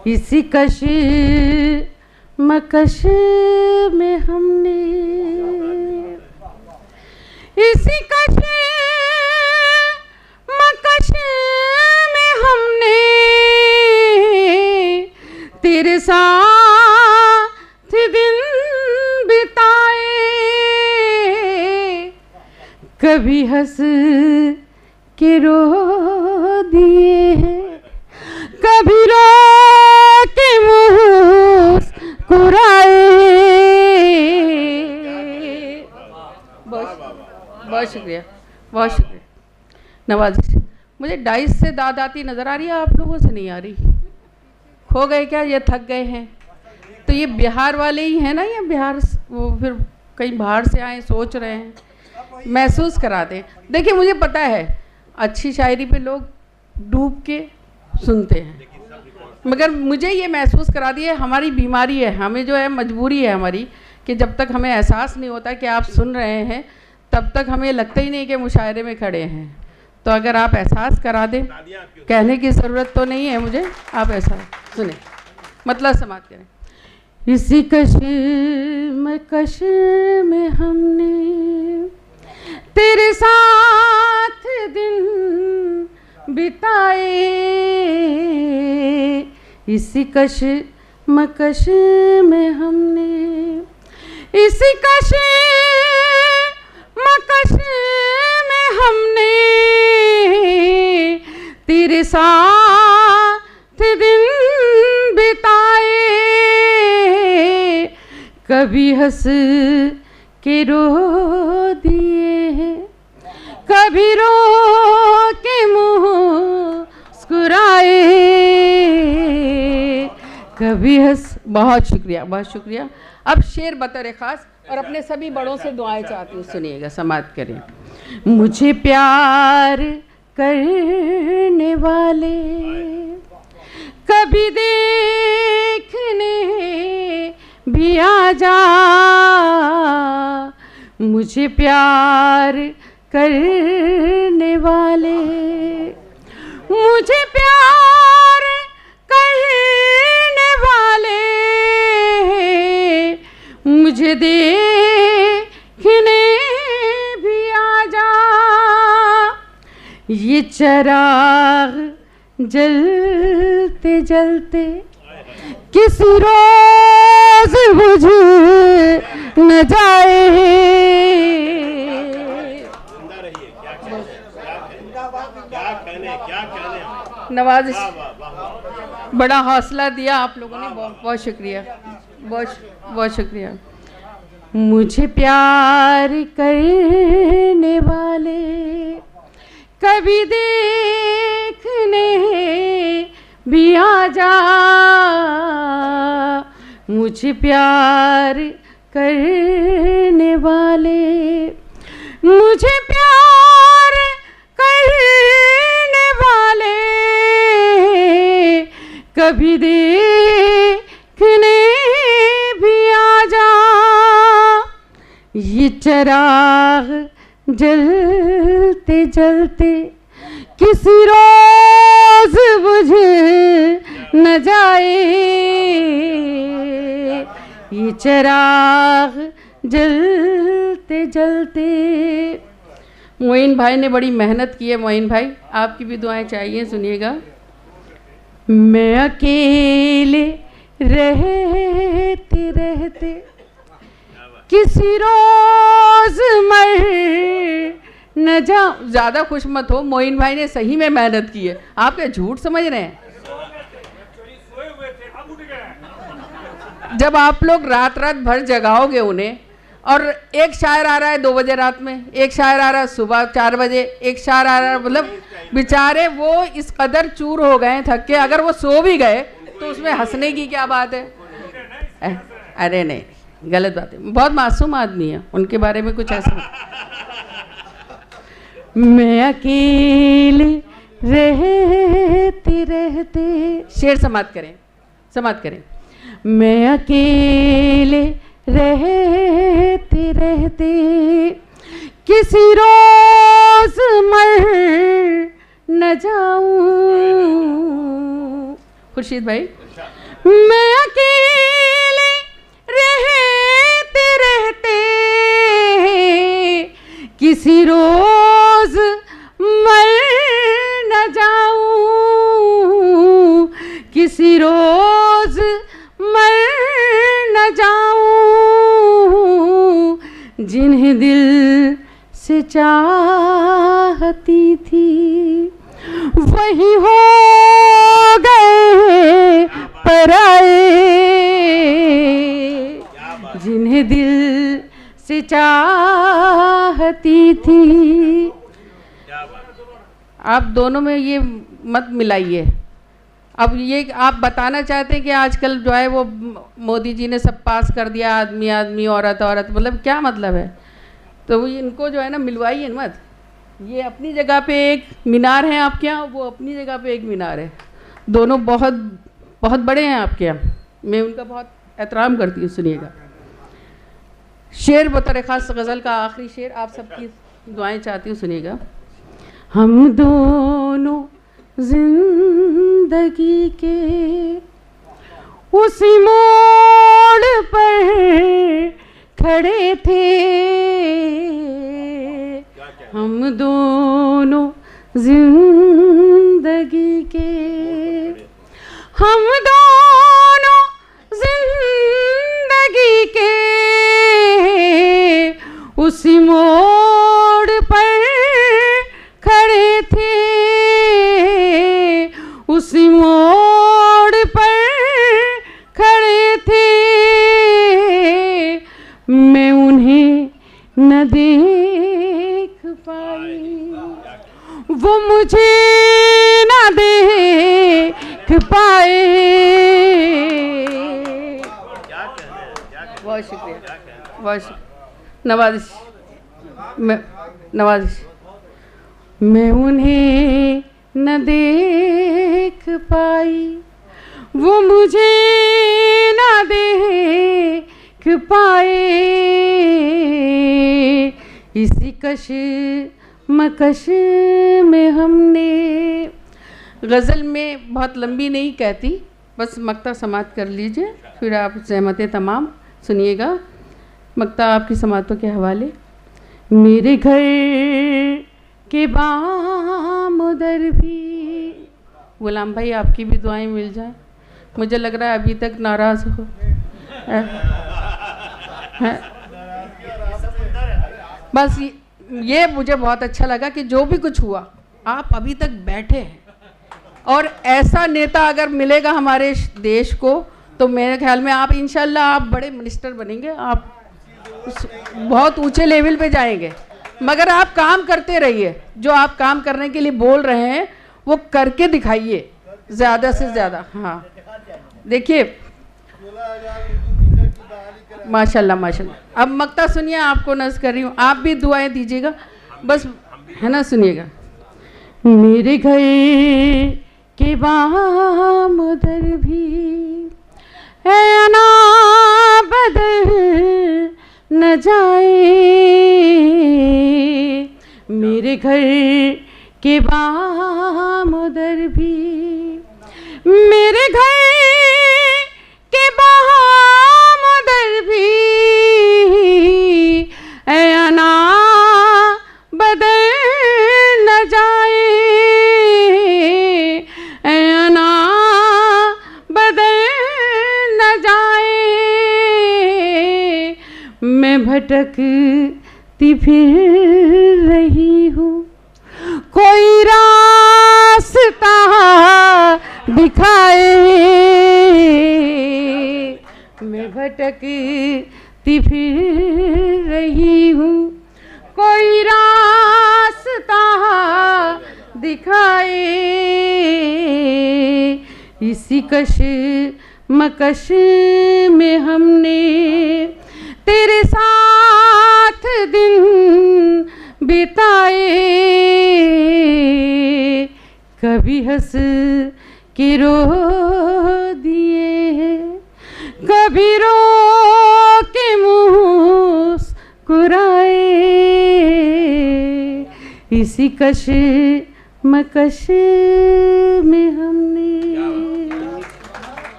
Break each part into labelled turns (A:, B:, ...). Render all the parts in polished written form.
A: इसी कश मकश में हमने, इसी कश मकश में हमने तेरे साथ दिन बिताए, कभी हंस के रो दिए हैं, कभी रो के मुस्कुराए। बहुत शुक्रिया, बहुत शुक्रिया। नवाज़िश, मुझे डाइस से दाद आती नज़र आ रही है, आप लोगों से नहीं आ रही। खो गए क्या, ये थक गए हैं? तो ये बिहार वाले ही हैं ना, ये बिहार, वो फिर कहीं बाहर से आए सोच रहे हैं, महसूस करा दें। देखिए मुझे पता है अच्छी शायरी पे लोग डूब के सुनते हैं, मगर मुझे ये महसूस करा दिए हमारी बीमारी है, हमें जो है मजबूरी है हमारी, कि जब तक हमें एहसास नहीं होता कि आप सुन रहे हैं तब तक हमें लगता ही नहीं कि मुशायरे में खड़े हैं। तो अगर आप एहसास करा दें, कहने की ज़रूरत तो नहीं है मुझे, आप ऐसा सुने, मतलब समाप्त करें। इसी कश में हमने तेरे साथ दिन बिताए, इसी कश मकश में हमने, इसी कश मकश में हमने तेरे साथ दिन बिताए, कभी हंस के रो दिए हैं, कभी रो के मुस्कुराए, कभी हंस। बहुत शुक्रिया, बहुत शुक्रिया। अब शेर बतौर ख़ास और अपने सभी बड़ों से दुआएं चाहती हूँ, सुनिएगा, समाप्त करें। मुझे प्यार करने वाले कभी देखने भी आ जा, मुझे प्यार करने वाले, मुझे प्यार करने वाले मुझे देखने भी आ जा, ये चिराग जलते जलते किसी रोज बुझ न जाए। नवाज़िश, बड़ा हौसला दिया आप लोगों ने, बहुत बहुत शुक्रिया, बहुत बहुत शुक्रिया। मुझे प्यार करने वाले कभी देखने भी आ जा, मुझे प्यार करने वाले, मुझे प्यार करने वाले कभी देखने भी आ जा, ये चिराग जलते जलते किसी रोज बुझ न जाए, ये चिराग जलते जलते। मोइन भाई ने बड़ी मेहनत की है, मोइन भाई आपकी भी दुआएं चाहिए, सुनिएगा। मैं अकेले रहते रहते किसी रोज मर न जाऊं। ज़्यादा खुश मत हो, मोइन भाई ने सही में मेहनत की है, आप क्या झूठ समझ रहे हैं? जब आप लोग रात रात भर जगाओगे उन्हें, और एक शायर आ रहा है 2 बजे रात में, एक शायर आ रहा है सुबह 4 बजे, एक शायर आ रहा है, मतलब बेचारे वो इस कदर चूर हो गए थक के, अगर वो सो भी गए तो उसमें हंसने की क्या बात है? अरे नहीं, गलत बात है, बहुत मासूम आदमी है, उनके बारे में कुछ ऐसा। मैं अकेले रहते रहते, शेर समाप्त करें, समाप्त करें। मैं अकेले रहते रहते किसी रोज मर न जाऊं, खुर्शीद भाई। मैं अकेले रहते रहते किसी रोज मर न जाऊं, किसी रोज मर न जाऊं, जिन्हें दिल से चाहती थी वही हो गए पराए, जिन्हें दिल से चाहती थी। आप दोनों में ये मत मिलाइए। अब ये आप बताना चाहते हैं कि आजकल जो है वो मोदी जी ने सब पास कर दिया, आदमी आदमी औरत औरत, मतलब क्या मतलब है? तो इनको जो है ना मिलवाइए मत। ये अपनी जगह पे एक मीनार है आपके यहाँ, वो अपनी जगह पे एक मीनार है, दोनों बहुत बहुत बड़े हैं आपके यहाँ। मैं उनका बहुत एहतराम करती हूँ। सुनिएगा शेर बतौर ख़ास गज़ल का आखिरी शेर, आप सबकी दुआएं चाहती हूँ, सुनिएगा। हम दोनों जिंदगी के उसी मोड़ पर खड़े थे, हम दोनों जिंदगी के, हम दोनों जिंदगी के उसी मोड़ पर खड़े थे, उसी मोड़ पर खड़े थे। मैं उन्हें न देख पाई, वो मुझे न देख पाए। बहुत शुक्रिया, बहुत शुक्रिया। नवाजिश, नवाजिश। मैं उन्हें न देख पाई, वो मुझे न देख पाए, इसी कश मकश में हमने। गज़ल में बहुत लंबी नहीं कहती, बस मक्ता समात कर लीजिए, फिर आप सहमत तमाम सुनिएगा। मक्ता आपकी समातों के हवाले। मेरे घर के बाम उधर भी, गुलाम भाई आपकी भी दुआएं मिल जाए। मुझे लग रहा है अभी तक नाराज़ हो है? बस ये मुझे बहुत अच्छा लगा कि जो भी कुछ हुआ आप अभी तक बैठे हैं, और ऐसा नेता अगर मिलेगा हमारे देश को तो मेरे ख्याल में आप इंशाल्लाह आप बड़े मिनिस्टर बनेंगे, आप बहुत ऊंचे लेवल पे जाएंगे। मगर आप काम करते रहिए, जो आप काम करने के लिए बोल रहे हैं वो करके दिखाइए ज़्यादा से ज़्यादा। हाँ देखिए माशाल्लाह माशाल्लाह। अब मक्ता सुनिए, आपको नज़ कर रही हूँ, आप भी दुआएं दीजिएगा बस, है ना? सुनिएगा। मेरे घर के बाम उधर भी है ना बदल न जाए, मेरे घर के बाम उधर भी, मेरे घर के बाम उधर भी है ना बदल न जाए, है ना बदल न जाए। मैं भटकती फिर रही हूँ, कोई रास्ता दिखाए, मैं भटकती फिर रही हूँ, कोई रास्ता दिखाए, इसी कश मकश में हमने तेरे साथ दिन बिताए, कभी हंस के रो दिए, कभी रो के मुस्कुराए, इसी कश मकश में हमने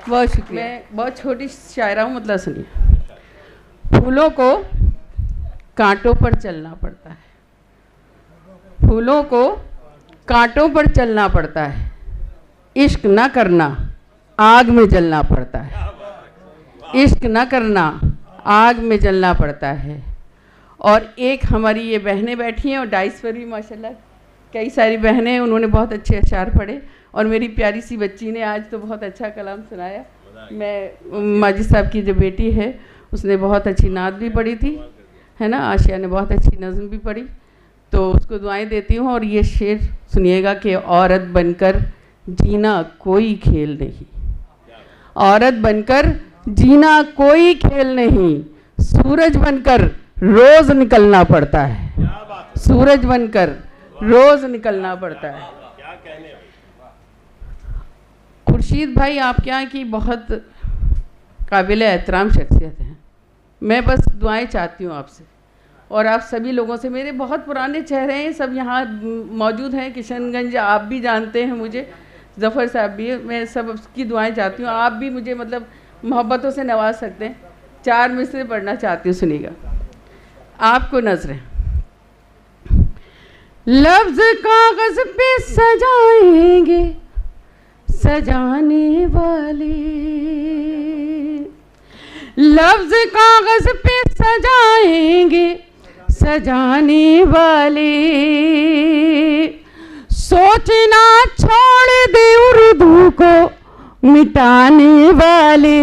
A: बहुत शुक्रिया। मैं बहुत छोटी शायरा हूँ, मतलब सुनिए। फूलों को कांटों पर चलना पड़ता है, फूलों को कांटों पर चलना पड़ता है, इश्क न करना आग में जलना पड़ता है, इश्क न करना आग में जलना पड़ता है। और एक हमारी ये बहनें बैठी हैं और डाइस पर भी माशाल्लाह कई सारी बहनें हैं, उन्होंने बहुत अच्छे अशार पढ़े और मेरी प्यारी सी बच्ची ने आज तो बहुत अच्छा कलाम सुनाया। मैं माजिद साहब की जो बेटी है उसने बहुत अच्छी नात भी पढ़ी थी, है ना, आशिया ने बहुत अच्छी नज़्म भी पढ़ी, तो उसको दुआएं देती हूँ। और ये शेर सुनिएगा कि औरत बनकर जीना कोई खेल नहीं, औरत बनकर जीना कोई खेल नहीं, सूरज बनकर रोज निकलना पड़ता है, सूरज बनकर रोज निकलना पड़ता है। खुर्शीद भाई आपके यहाँ की बहुत काबिल एहतराम शख्सियत हैं। मैं बस दुआएं चाहती हूँ आपसे और आप सभी लोगों से। मेरे बहुत पुराने चेहरे हैं, सब यहाँ मौजूद हैं, किशनगंज आप भी जानते हैं मुझे, ज़फ़र साहब भी, मैं सब उसकी दुआएं चाहती हूँ। आप भी मुझे मतलब मोहब्बतों से नवाज सकते हैं। 4 मिसरे पढ़ना चाहती हूँ, सुनिएगा। आपको नजरें लफ्ज कागज पे सजाएंगे सजाने वाले, लफ्ज कागज पे सजाएंगे सजाने वाले, सोचना छोड़ दे उर्दू को मिटाने वाले।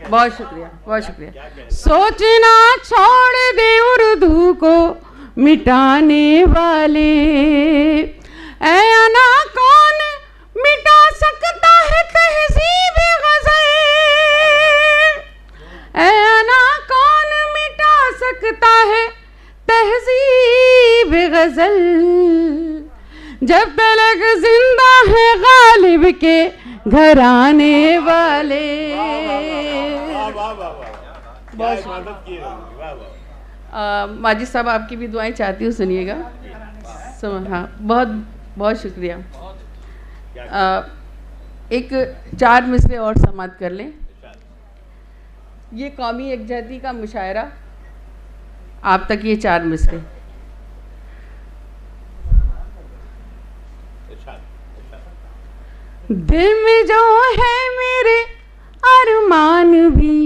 A: बहुत शुक्रिया, बहुत शुक्रिया। सोचना छोड़ दे उर्दू को मिटाने वाले, ऐ अना कौन मिटा सकता है तहजीब गज़ल, ऐ अना कौन मिटा सकता है तहजीब गज़ल, जब तलक जिंदा है गालिब के घराने वाले। माजिद साहब आपकी भी दुआएं चाहती हूँ, सुनिएगा। हाँ, बहुत बहुत शुक्रिया। एक 4 मिसरे और समाप्त कर लें। ये कौमी यकजहती का मुशायरा, आप तक ये 4 मिसरे। दिल में जो है मेरे अरमान भी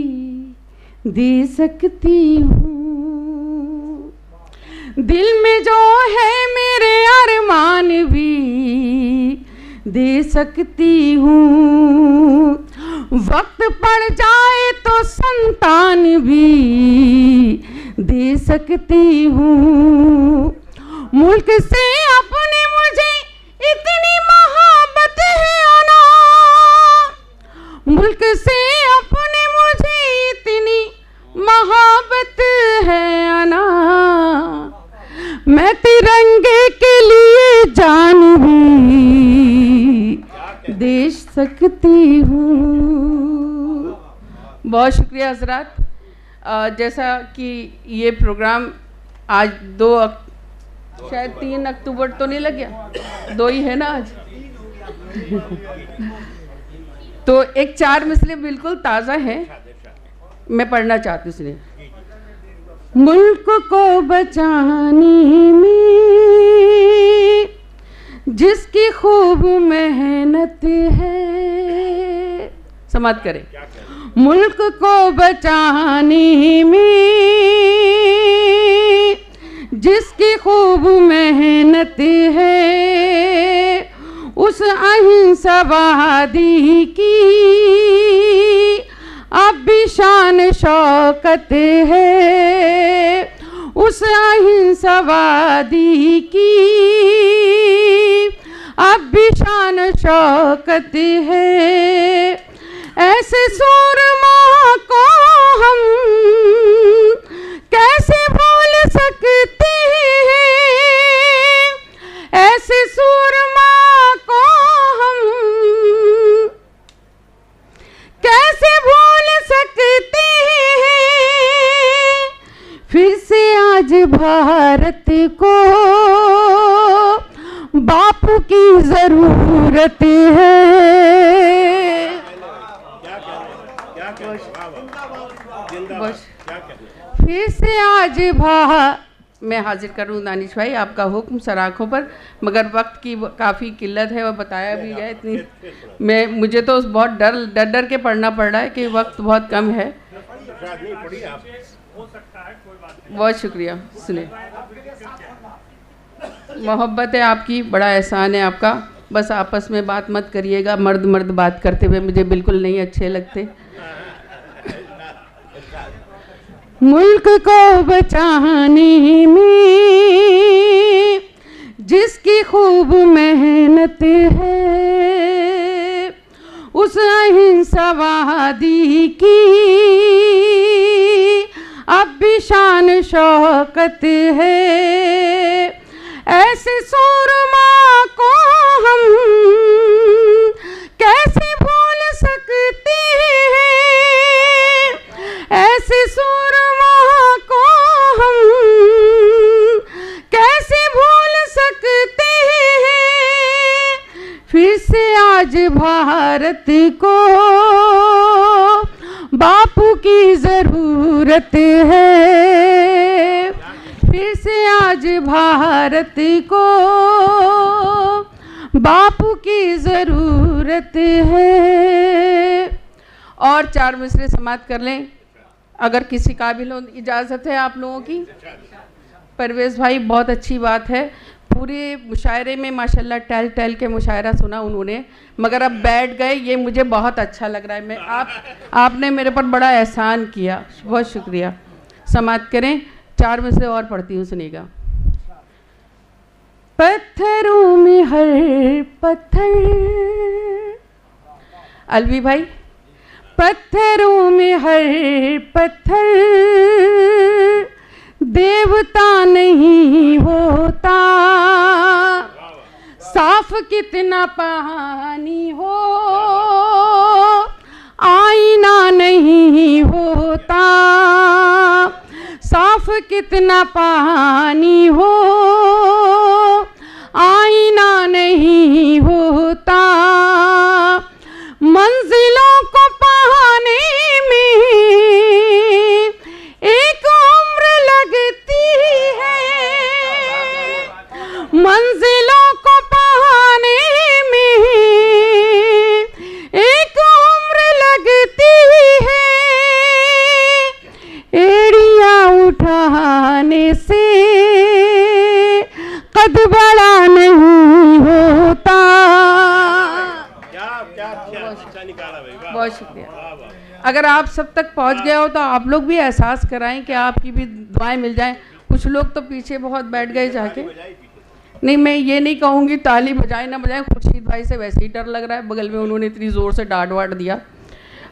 A: दे सकती हूँ, दिल में जो है मेरे अरमान भी दे सकती हूँ, वक्त पड़ जाए तो संतान भी दे सकती हूँ, मुल्क से अपने मुझे इतनी मोहब्बत है अना, मुल्क से अपने मुझे इतनी मोहब्बत है अना, मैं तिरंगे के लिए जान भी दे सकती हूँ। बहुत शुक्रिया हजरात। जैसा कि ये प्रोग्राम आज शायद 3 अक्टूबर तो नहीं लग गया, 2 ही है ना आज। तो एक 4 मिसरे बिल्कुल ताज़ा है, मैं पढ़ना चाहती हूँ। इसलिए मुल्क को बचाने में जिसकी खूब मेहनत है, समाप्त करें। मुल्क को बचाने में जिसकी खूब मेहनत है, उस अहिंसावादी की अब भी शान शौकत है, उस अहिंसावादी की अब भी शान शौकत है। ऐसे सूरमा को हम कैसे भूल सकते हैं, ऐसे सूरमा को हम कैसे भूल सकते हैं। फिर से आज भारत को बापू की जरूरत है, बस फिर से आज मैं हाजिर करूँ दानिश भाई, आपका हुक्म सराखों पर, मगर वक्त की काफ़ी किल्लत है और बताया भी गया इतनी मुझे तो बहुत डर के पढ़ना पड़ रहा है कि वक्त बहुत कम है। बहुत शुक्रिया। सुने, मोहब्बत है आपकी, बड़ा एहसान है आपका, बस आपस में बात मत करिएगा, मर्द मर्द बात करते हुए मुझे बिल्कुल नहीं अच्छे लगते। मुल्क को बचाने में जिसकी खूब मेहनत है, उस अहिंसावादी की अब भी शान शौकत है। ऐसे सूरमा को हम कैसे भूल सकते हैं, ऐसे सूरमा को हम कैसे भूल सकते हैं। फिर से आज भारत को बापू की ज़रूरत है, फिर से आज भारत को बापू की ज़रूरत है। और 4 मिसरे समाप्त कर लें अगर किसी काबिल हो, इजाज़त है आप लोगों की। परवेज़ भाई, बहुत अच्छी बात है, पूरे मुशायरे में माशाल्लाह टहल के मुशायरा सुना उन्होंने, मगर अब बैठ गए, ये मुझे बहुत अच्छा लग रहा है। मैं आपने मेरे पर बड़ा एहसान किया, बहुत शुक्रिया। समाप्त करें, 4 मिसरे और पढ़ती हूँ, सुनिएगा। पत्थरों में हर पत्थर, अलवी भाई, पत्थरों में हर पत्थर देवता नहीं होता, साफ कितना पानी हो आईना नहीं होता, साफ कितना पानी हो आईना नहीं होता। मंजिलों को पाने में एक उम्र लगती है, मंजिलों को पाने में एक उम्र लगती है। एड़ियाँ उठाने से कद बड़ा नहीं होता। बहुत शुक्रिया। अगर आप सब तक पहुंच गए हो तो आप लोग भी एहसास कराएं कि आपकी भी दुआएं मिल जाएं। कुछ लोग तो पीछे बहुत बैठ गए जाके। नहीं, मैं ये नहीं कहूँगी ताली बजाएं ना बजाएं, खुर्शीद भाई से वैसे ही डर लग रहा है, बगल में उन्होंने इतनी ज़ोर से डांट वाट दिया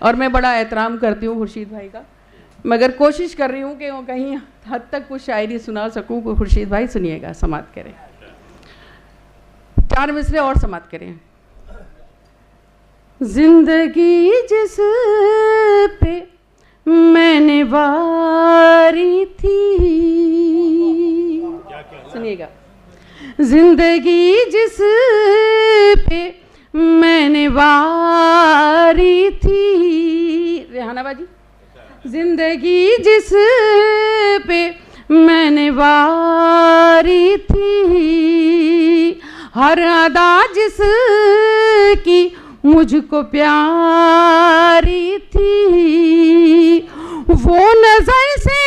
A: और मैं बड़ा एहतराम करती हूँ खुर्शीद भाई का, मगर कोशिश कर रही हूँ कि वो कहीं हद तक कुछ शायरी सुना सकूँ। खुर्शीद भाई सुनिएगा, समाप्त करें, 4 मिसरे और समाप्त करें। जिंदगी जिस पे मैंने वारी थी, सुनिएगा, जिंदगी जिस पे मैंने वारी थी, रेहाना बाजी, जिंदगी जिस पे मैंने वारी थी, हर अदा जिसकी मुझको प्यारी थी, वो नजर से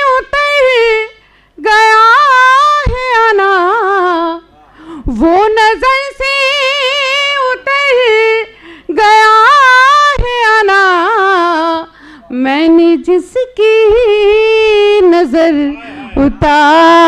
A: उतर गया है आना, वो नजर से उतर गया है आना, मैंने जिसकी नजर उतारी